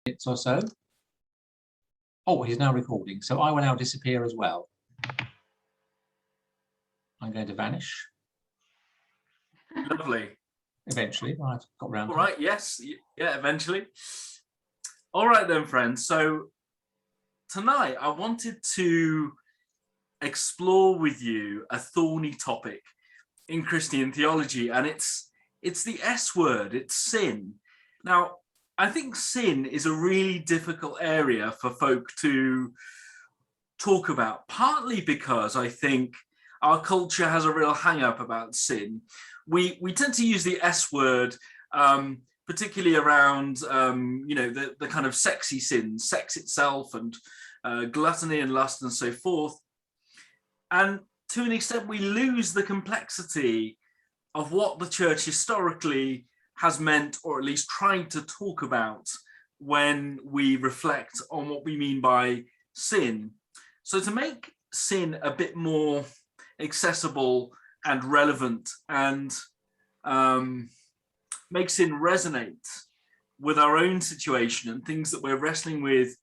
minutes or so. Oh, he's now recording, so I will now disappear as well. I'm going to vanish. Lovely. Eventually, I've got around. All right, yes, yeah, eventually. All right then, friends. So tonight I wanted to explore with you a thorny topic in Christian theology, and it's the S word, it's sin. Now, I think sin is a really difficult area for folk to talk about, partly because I think our culture has a real hang-up about sin. We tend to use the S word, particularly around, the kind of sexy sins, sex itself and gluttony and lust and so forth. And to an extent, we lose the complexity of what the church historically has meant, or at least tried to talk about when we reflect on what we mean by sin. So to make sin a bit more accessible and relevant and make sin resonate with our own situation and things that we're wrestling with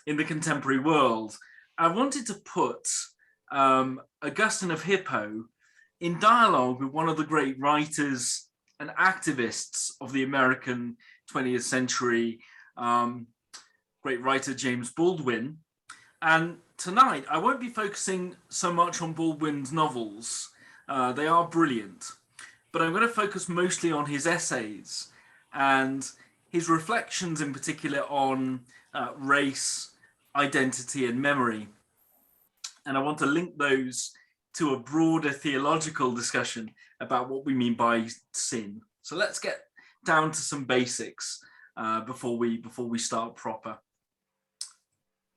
in the contemporary world, I wanted to put Augustine of Hippo in dialogue with one of the great writers and activists of the American 20th century, great writer James Baldwin. And tonight, I won't be focusing so much on Baldwin's novels. They are brilliant, but I'm going to focus mostly on his essays and his reflections in particular on race, identity, and memory. And I want to link those to a broader theological discussion about what we mean by sin. So let's get down to some basics before we start proper.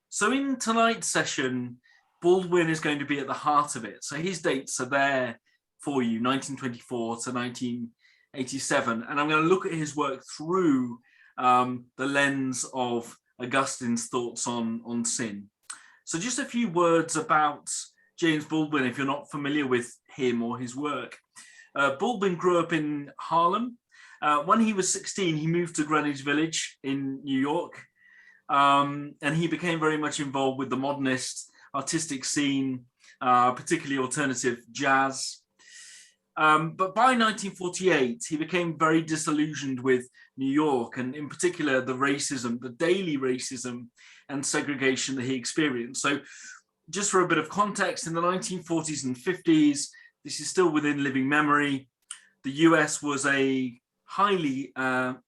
So in tonight's session, Baldwin is going to be at the heart of it. So his dates are there for you, 1924 to 1987. And I'm going to look at his work through the lens of Augustine's thoughts on sin. So just a few words about James Baldwin, if you're not familiar with him or his work. Baldwin grew up in Harlem. When he was 16, he moved to Greenwich Village in New York. And he became very much involved with the modernist artistic scene, particularly alternative jazz. But by 1948, he became very disillusioned with New York, and in particular, the racism, the daily racism and segregation that he experienced. So just for a bit of context, in the 1940s and 50s, this is still within living memory, the US was a highly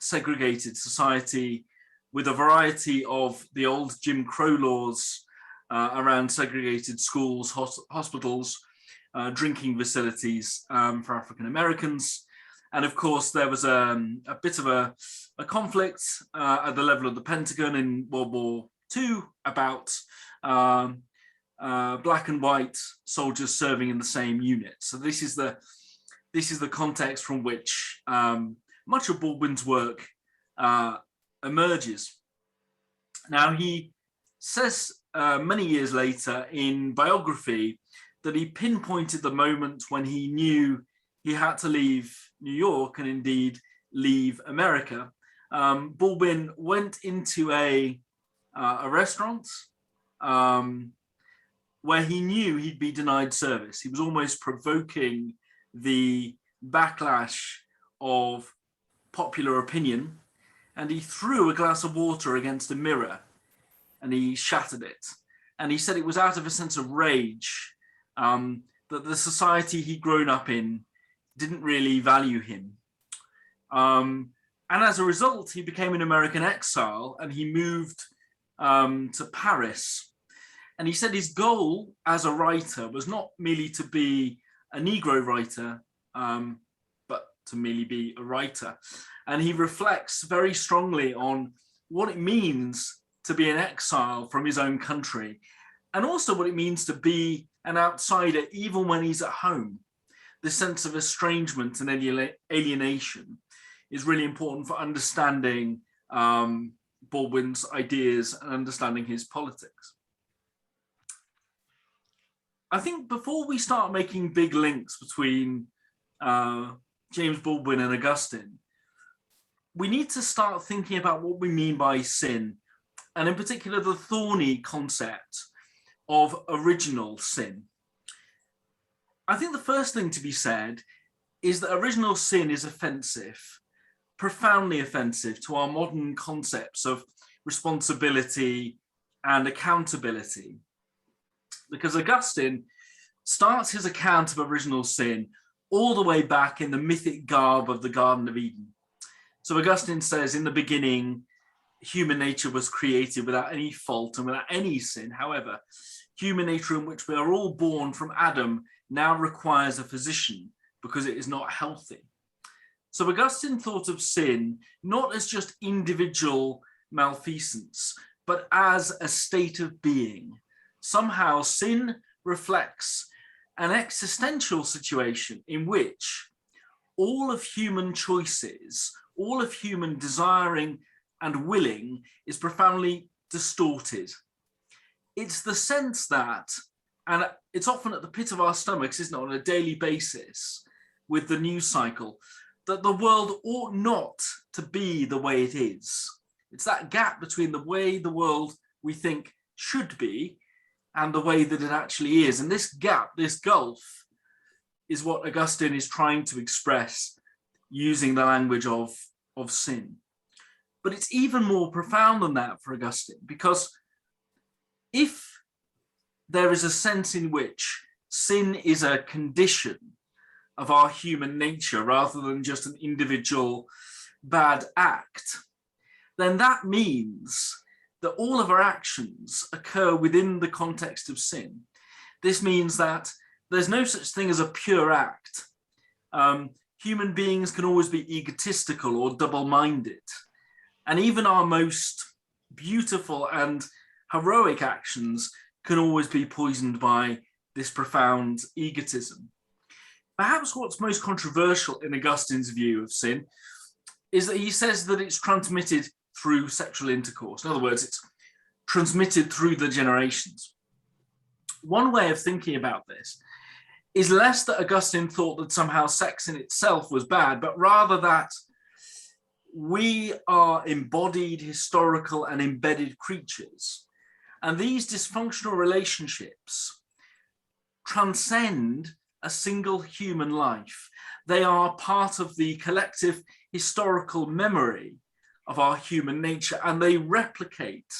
segregated society with a variety of the old Jim Crow laws around segregated schools, hospitals, drinking facilities for African Americans. And of course, there was a bit of a conflict at the level of the Pentagon in World War II about black and white soldiers serving in the same unit. So this is the context from which much of Baldwin's work emerges. Now, he says many years later in biography that he pinpointed the moment when he knew he had to leave New York and indeed leave America. Baldwin went into a restaurant where he knew he'd be denied service. He was almost provoking the backlash of popular opinion, and he threw a glass of water against a mirror and he shattered it. And he said it was out of a sense of rage that the society he'd grown up in didn't really value him. And as a result, he became an American exile and he moved to Paris. And he said his goal as a writer was not merely to be a Negro writer, but to merely be a writer. And he reflects very strongly on what it means to be an exile from his own country, and also what it means to be an outsider even when he's at home. The sense of estrangement and alienation is really important for understanding Baldwin's ideas and understanding his politics. I think before we start making big links between James Baldwin and Augustine, we need to start thinking about what we mean by sin, and in particular, the thorny concept of original sin. I think the first thing to be said is that original sin is offensive, profoundly offensive to our modern concepts of responsibility and accountability. Because Augustine starts his account of original sin all the way back in the mythic garb of the Garden of Eden. So Augustine says, in the beginning, human nature was created without any fault and without any sin. However, human nature in which we are all born from Adam now requires a physician because it is not healthy. So Augustine thought of sin not as just individual malfeasance, but as a state of being. Somehow sin reflects an existential situation in which all of human choices, all of human desiring and willing is profoundly distorted. It's the sense that, and it's often at the pit of our stomachs, isn't it, on a daily basis with the news cycle, that the world ought not to be the way it is. It's that gap between the way the world we think should be and the way that it actually is. And this gap, this gulf, is what Augustine is trying to express using the language of sin. But it's even more profound than that for Augustine, because if there is a sense in which sin is a condition of our human nature rather than just an individual bad act, then that means that all of our actions occur within the context of sin. This means that there's no such thing as a pure act. Human beings can always be egotistical or double-minded. And even our most beautiful and heroic actions can always be poisoned by this profound egotism. Perhaps what's most controversial in Augustine's view of sin is that he says that it's transmitted through sexual intercourse. In other words, it's transmitted through the generations. One way of thinking about this is less that Augustine thought that somehow sex in itself was bad, but rather that we are embodied, historical, and embedded creatures. And these dysfunctional relationships transcend a single human life. They are part of the collective historical memory of our human nature, and they replicate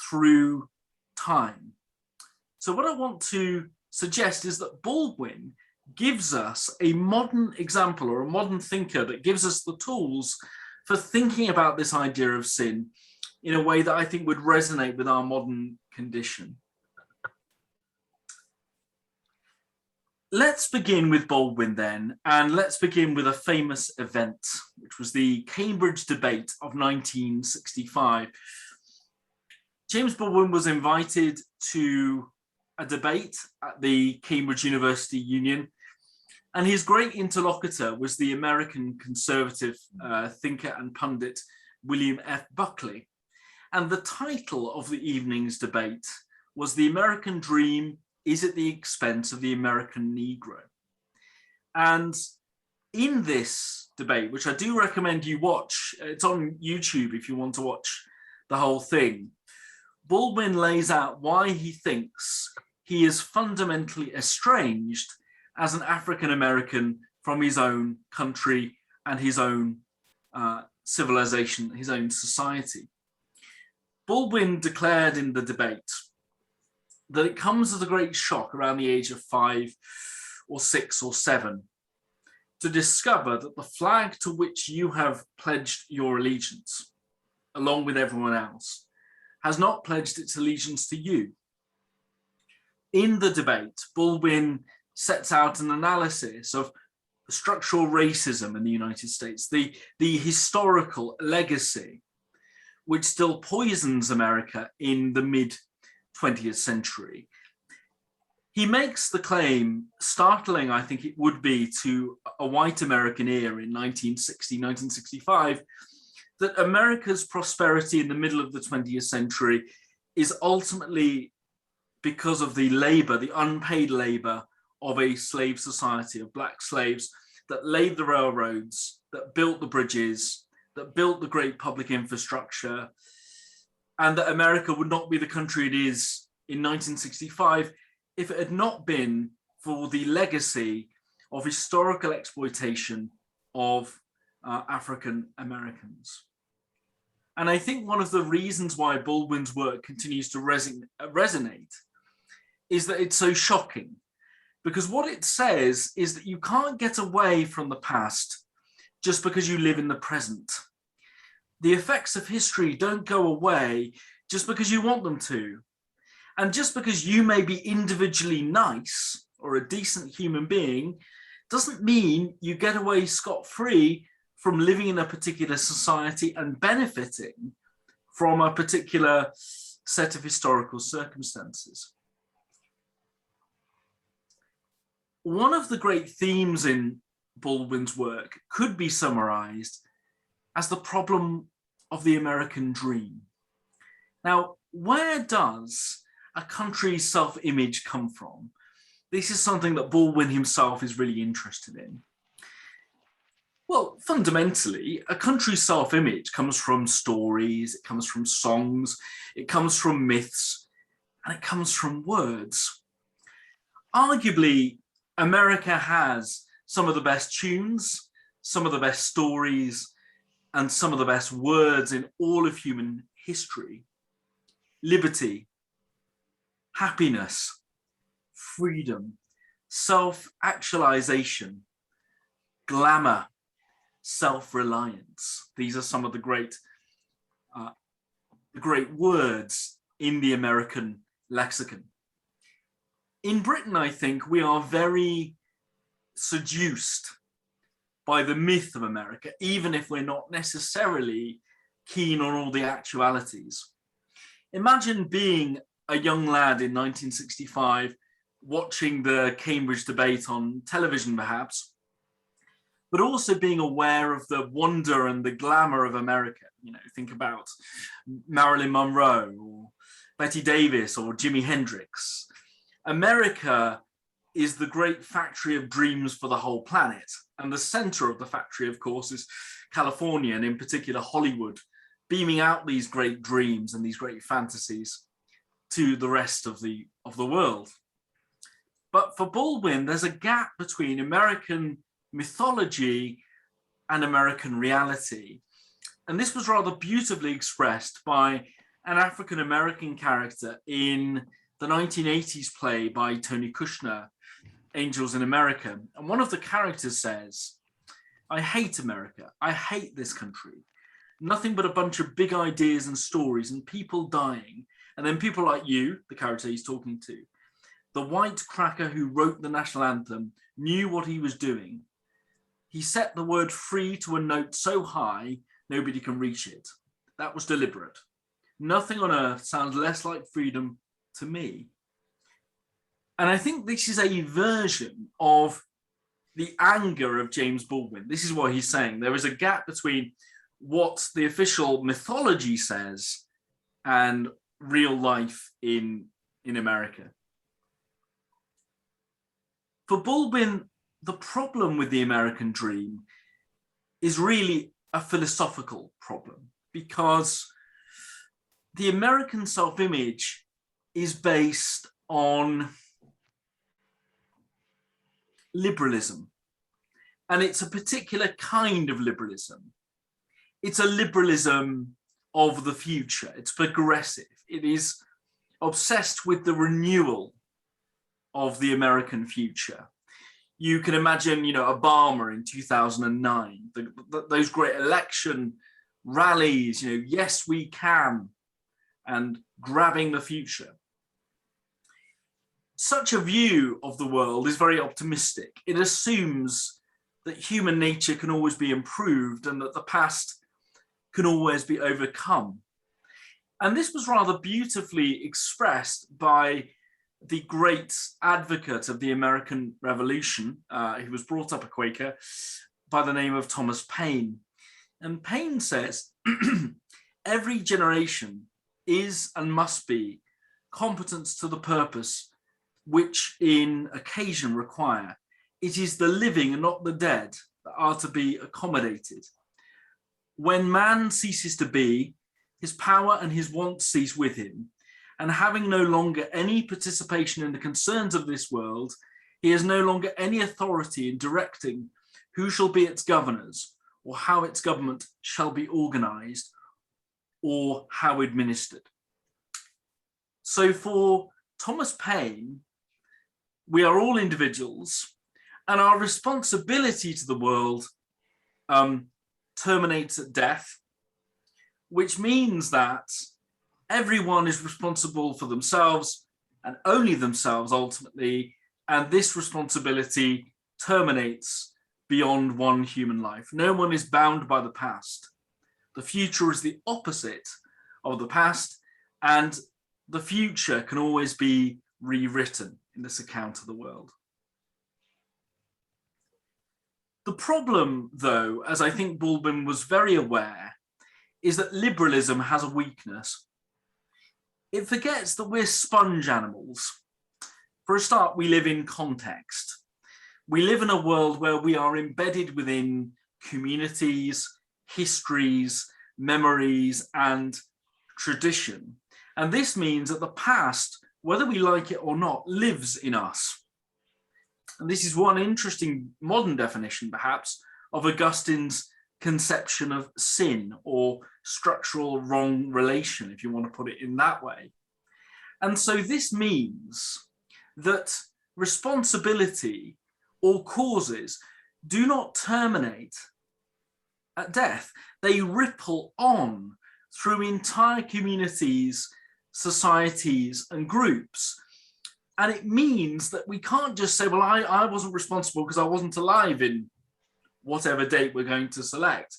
through time. So what I want to suggest is that Baldwin gives us a modern example, or a modern thinker that gives us the tools for thinking about this idea of sin in a way that I think would resonate with our modern condition. Let's begin with Baldwin then, and let's begin with a famous event, which was the Cambridge debate of 1965. James Baldwin was invited to a debate at the Cambridge University Union, and his great interlocutor was the American conservative thinker and pundit William F. Buckley. And the title of the evening's debate was "The American Dream is at the Expense of the American Negro." And in this debate, which I do recommend you watch, it's on YouTube if you want to watch the whole thing, Baldwin lays out why he thinks he is fundamentally estranged as an African American from his own country and his own civilization, his own society. Baldwin declared in the debate that it comes as a great shock around the age of 5 or 6 or 7 to discover that the flag to which you have pledged your allegiance, along with everyone else, has not pledged its allegiance to you. In the debate, Baldwin sets out an analysis of structural racism in the United States, the historical legacy which still poisons America in the mid-20th century. He makes the claim, startling I think it would be to a white American ear in 1960, 1965, that America's prosperity in the middle of the 20th century is ultimately because of the labor, the unpaid labor of a slave society of black slaves that laid the railroads, that built the bridges, that built the great public infrastructure, and that America would not be the country it is in 1965 if it had not been for the legacy of historical exploitation of African Americans. And I think one of the reasons why Baldwin's work continues to resonate is that it's so shocking, because what it says is that you can't get away from the past just because you live in the present. The effects of history don't go away just because you want them to. And just because you may be individually nice or a decent human being doesn't mean you get away scot-free from living in a particular society and benefiting from a particular set of historical circumstances. One of the great themes in Baldwin's work could be summarized as the problem of the American dream. Now, where does a country's self-image come from? This is something that Baldwin himself is really interested in. Well, fundamentally, a country's self-image comes from stories, it comes from songs, it comes from myths, and it comes from words. Arguably, America has some of the best tunes, some of the best stories, and some of the best words in all of human history. Liberty, happiness, freedom, self-actualization, glamour, self-reliance. These are some of the great words in the American lexicon. In Britain, I think we are very seduced by the myth of America, even if we're not necessarily keen on all the actualities. Imagine being a young lad in 1965, watching the Cambridge debate on television perhaps, but also being aware of the wonder and the glamour of America. You know, think about Marilyn Monroe or Betty Davis or Jimi Hendrix. America is the great factory of dreams for the whole planet. And the center of the factory, of course, is California, and in particular Hollywood, beaming out these great dreams and these great fantasies to the rest of the world. But for Baldwin, there's a gap between American mythology and American reality. And this was rather beautifully expressed by an African-American character in the 1980s play by Tony Kushner, Angels in America. And one of the characters says, "I hate America. I hate this country. Nothing but a bunch of big ideas and stories and people dying. And then people like you," the character he's talking to, "the white cracker who wrote the national anthem, knew what he was doing. He set the word free to a note so high, nobody can reach it. That was deliberate. Nothing on earth sounds less like freedom to me." And I think this is a version of the anger of James Baldwin. This is what he's saying. There is a gap between what the official mythology says and real life in America. For Baldwin, the problem with the American dream is really a philosophical problem, because the American self-image is based on liberalism. And it's a particular kind of liberalism. It's a liberalism of the future. It's progressive. It is obsessed with the renewal of the American future. You can imagine, Obama in 2009, those great election rallies, yes, we can, and grabbing the future. Such a view of the world is very optimistic. It assumes that human nature can always be improved and that the past can always be overcome. And this was rather beautifully expressed by the great advocate of the American Revolution. He was brought up a Quaker by the name of Thomas Paine. And Paine says, every generation is and must be competent to the purpose which in occasion require. It is the living and not the dead that are to be accommodated. when man ceases to be, his power and his wants cease with him, and having no longer any participation in the concerns of this world, he has no longer any authority in directing who shall be its governors, or how its government shall be organized, or how administered. So for Thomas Paine, we are all individuals, and our responsibility to the world terminates at death, which means that everyone is responsible for themselves and only themselves ultimately, and this responsibility terminates beyond one human life. No one is bound by the past. The future is the opposite of the past, and the future can always be rewritten in this account of the world. The problem, though, as I think Baldwin was very aware, is that liberalism has a weakness. It forgets that we're sponge animals. For a start, we live in context. We live in a world where we are embedded within communities, histories, memories, and tradition. And this means that the past, whether we like it or not, lives in us. And this is one interesting modern definition, perhaps, of Augustine's conception of sin or structural wrong relation, if you want to put it in that way. And so this means that responsibility or causes do not terminate at death. They ripple on through entire communities, societies, and groups. And it means that we can't just say, well, I wasn't responsible because I wasn't alive in whatever date we're going to select,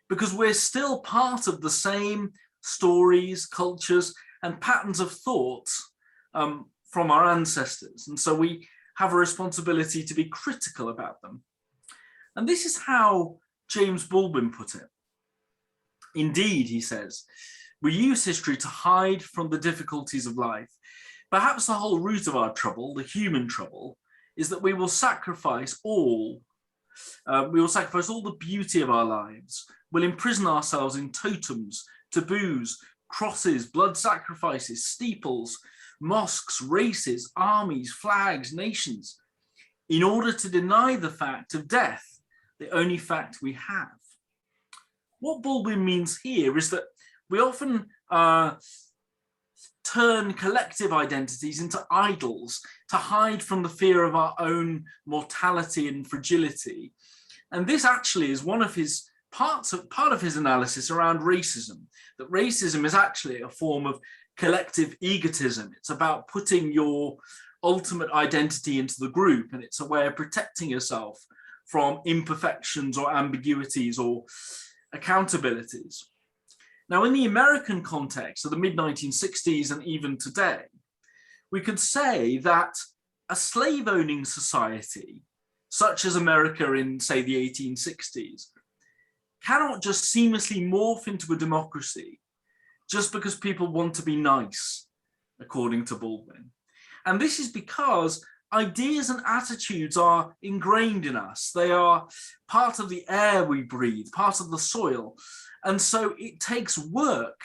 because we're still part of the same stories, cultures, and patterns of thought from our ancestors. And so we have a responsibility to be critical about them. And this is how James Baldwin put it. Indeed, he says, we use history to hide from the difficulties of life. Perhaps the whole root of our trouble, the human trouble, is that we will sacrifice all the beauty of our lives. We'll imprison ourselves in totems, taboos, crosses, blood sacrifices, steeples, mosques, races, armies, flags, nations, in order to deny the fact of death, the only fact we have. What Baldwin means here is that we often turn collective identities into idols to hide from the fear of our own mortality and fragility. And this actually is one of his part of his analysis around racism, that racism is actually a form of collective egotism. It's about putting your ultimate identity into the group, and it's a way of protecting yourself from imperfections or ambiguities or accountabilities. Now, in the American context of the mid-1960s and even today, we could say that a slave-owning society, such as America in, say, the 1860s, cannot just seamlessly morph into a democracy just because people want to be nice, according to Baldwin. And this is because ideas and attitudes are ingrained in us. They are part of the air we breathe, part of the soil. And so it takes work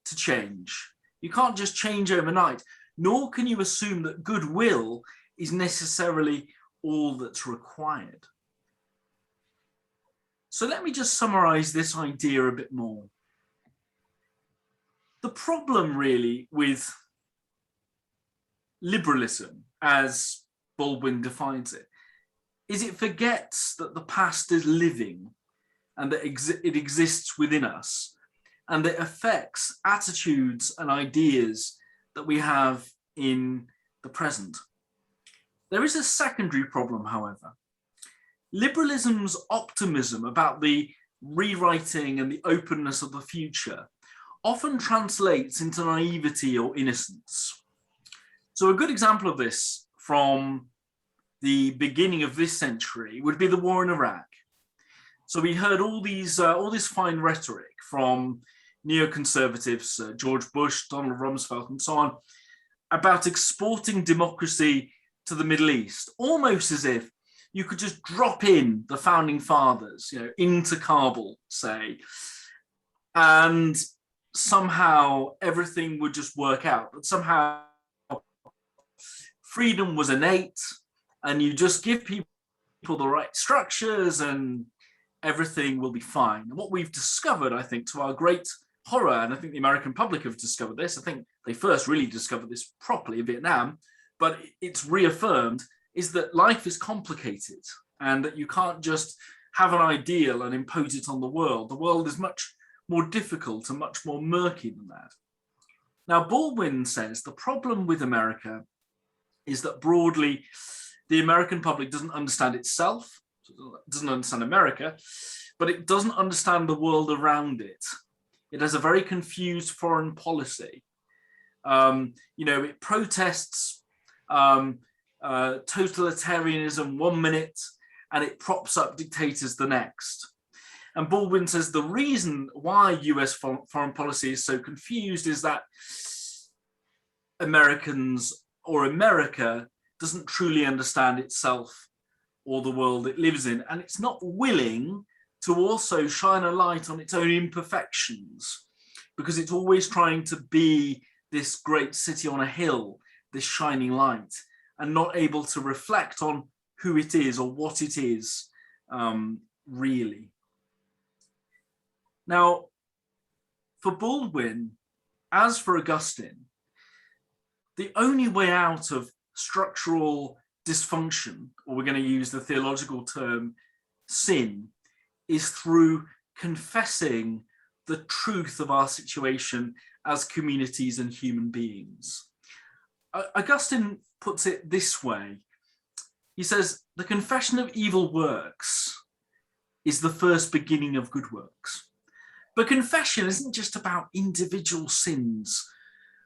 to change. You can't just change overnight, nor can you assume that goodwill is necessarily all that's required. So let me just summarize this idea a bit more. The problem really with liberalism, as Baldwin defines it, is it forgets that the past is living and that it exists within us, and that affects attitudes and ideas that we have in the present. There is a secondary problem, however. Liberalism's optimism about the rewriting and the openness of the future often translates into naivety or innocence. So a good example of this from the beginning of this century would be the war in Iraq. So we heard all this fine rhetoric from neoconservatives, George Bush, Donald Rumsfeld, and so on, about exporting democracy to the Middle East, almost as if you could just drop in the founding fathers, into Kabul, say, and somehow everything would just work out. But somehow freedom was innate, and you just give people the right structures and everything will be fine. And what we've discovered, I think, to our great horror, and I think the American public have discovered this, I think they first really discovered this properly in Vietnam, but it's reaffirmed, is that life is complicated and that you can't just have an ideal and impose it on the world. The world is much more difficult and much more murky than that. Now, Baldwin says the problem with America is that broadly, the American public doesn't understand itself, doesn't understand America, but it doesn't understand the world around it. It has a very confused foreign policy. It protests totalitarianism one minute and it props up dictators the next. And Baldwin says the reason why US foreign policy is so confused is that Americans or America doesn't truly understand itself or the world it lives in, and it's not willing to also shine a light on its own imperfections, because it's always trying to be this great city on a hill, this shining light, and not able to reflect on who it is or what it is really. Now, for Baldwin, as for Augustine, the only way out of structural dysfunction, or we're going to use the theological term sin, is through confessing the truth of our situation as communities and human beings. Augustine puts it this way. He says, the confession of evil works is the first beginning of good works. But confession isn't just about individual sins.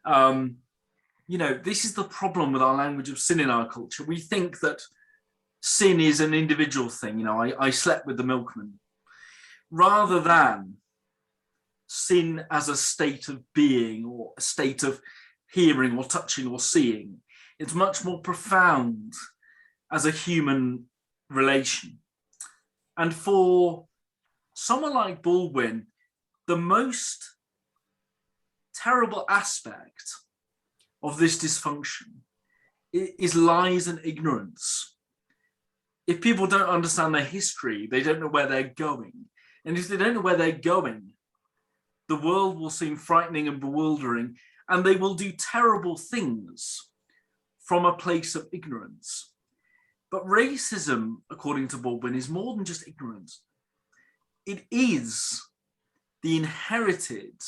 This is the problem with our language of sin in our culture. We think that sin is an individual thing. I slept with the milkman, rather than sin as a state of being or a state of hearing or touching or seeing. It's much more profound as a human relation. And for someone like Baldwin, the most terrible aspect of this dysfunction is lies and ignorance. If people don't understand their history, they don't know where they're going. And if they don't know where they're going, the world will seem frightening and bewildering, and they will do terrible things from a place of ignorance. But racism, according to Baldwin, is more than just ignorance. It is the inherited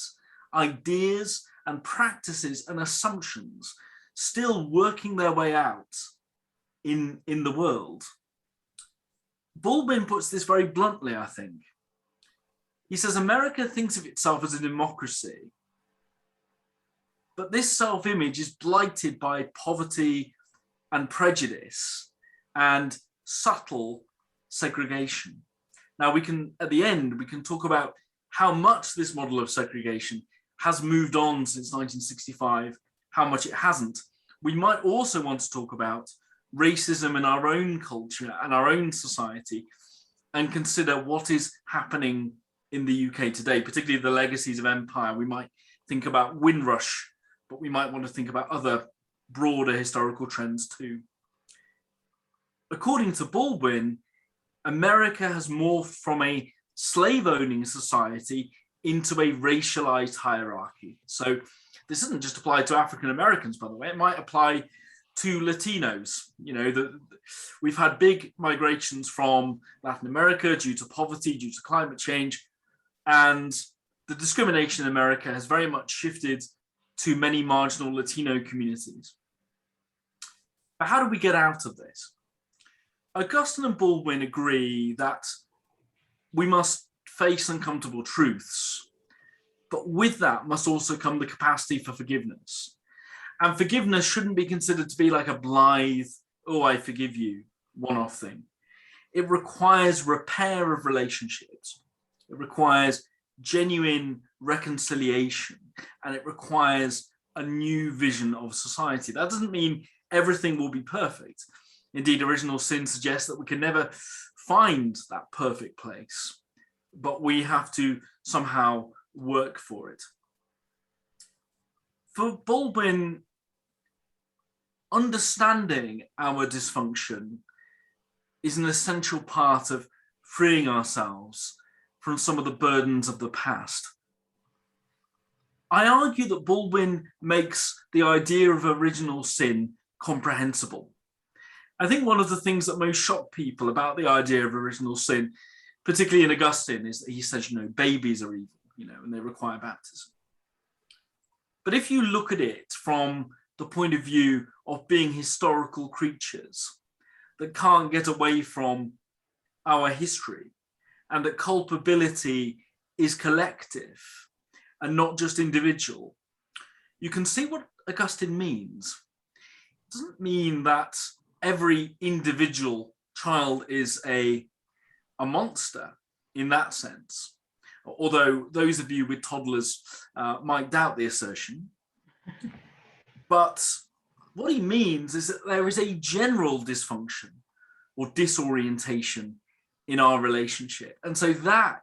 ideas and practices and assumptions still working their way out in the world. Baldwin puts this very bluntly, I think. He says America thinks of itself as a democracy, but this self-image is blighted by poverty and prejudice and subtle segregation. Now at the end, we can talk about how much this model of segregation has moved on since 1965, how much it hasn't. We might also want to talk about racism in our own culture and our own society, and consider what is happening in the UK today, particularly the legacies of empire. We might think about Windrush, but we might want to think about other broader historical trends too. According to Baldwin, America has morphed from a slave-owning society into a racialized hierarchy. So this doesn't just apply to African Americans, by the way. It might apply to Latinos. We've had big migrations from Latin America due to poverty, due to climate change, and the discrimination in America has very much shifted to many marginal Latino communities. But how do we get out of this? Augustine and Baldwin agree that we must face uncomfortable truths, but with that must also come the capacity for forgiveness. And forgiveness shouldn't be considered to be like a blithe, oh, I forgive you, one-off thing. It requires repair of relationships. It requires genuine reconciliation, and it requires a new vision of society. That doesn't mean everything will be perfect, Indeed, original sin suggests that we can never find that perfect place, but we have to somehow work for it. For Baldwin, understanding our dysfunction is an essential part of freeing ourselves from some of the burdens of the past. I argue that Baldwin makes the idea of original sin comprehensible. I think one of the things that most shock people about the idea of original sin, particularly in Augustine, is that he says, babies are evil, and they require baptism. But if you look at it from the point of view of being historical creatures that can't get away from our history, and that culpability is collective and not just individual, you can see what Augustine means. It doesn't mean that every individual child is a monster in that sense, although those of you with toddlers might doubt the assertion. But what he means is that there is a general dysfunction or disorientation in our relationship. And so that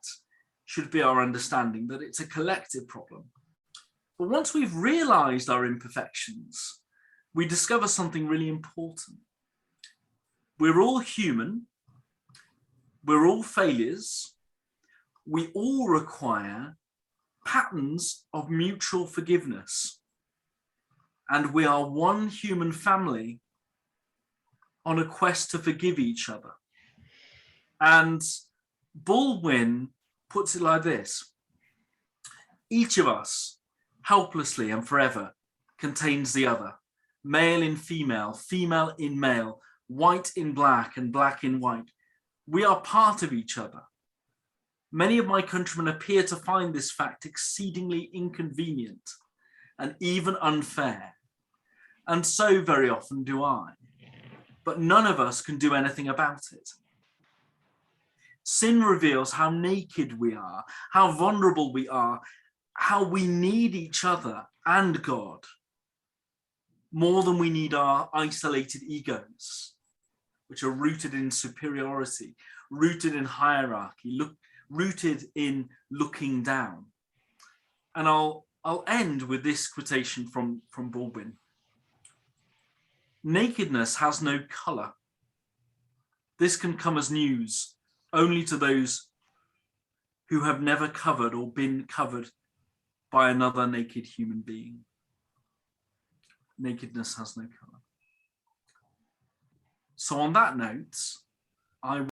should be our understanding, that it's a collective problem. But once we've realized our imperfections, we discover something really important. We're all human. We're all failures. We all require patterns of mutual forgiveness. And we are one human family on a quest to forgive each other. And Baldwin puts it like this: each of us, helplessly and forever, contains the other, male in female, female in male, white in black and black in white. We are part of each other. Many of my countrymen appear to find this fact exceedingly inconvenient and even unfair. And so very often do I. But none of us can do anything about it. Sin reveals how naked we are, how vulnerable we are, how we need each other and God more than we need our isolated egos, which are rooted in superiority, rooted in hierarchy, rooted in looking down. And I'll end with this quotation from Baldwin. Nakedness has no colour. This can come as news only to those who have never covered or been covered by another naked human being. Nakedness has no colour. So on that note, I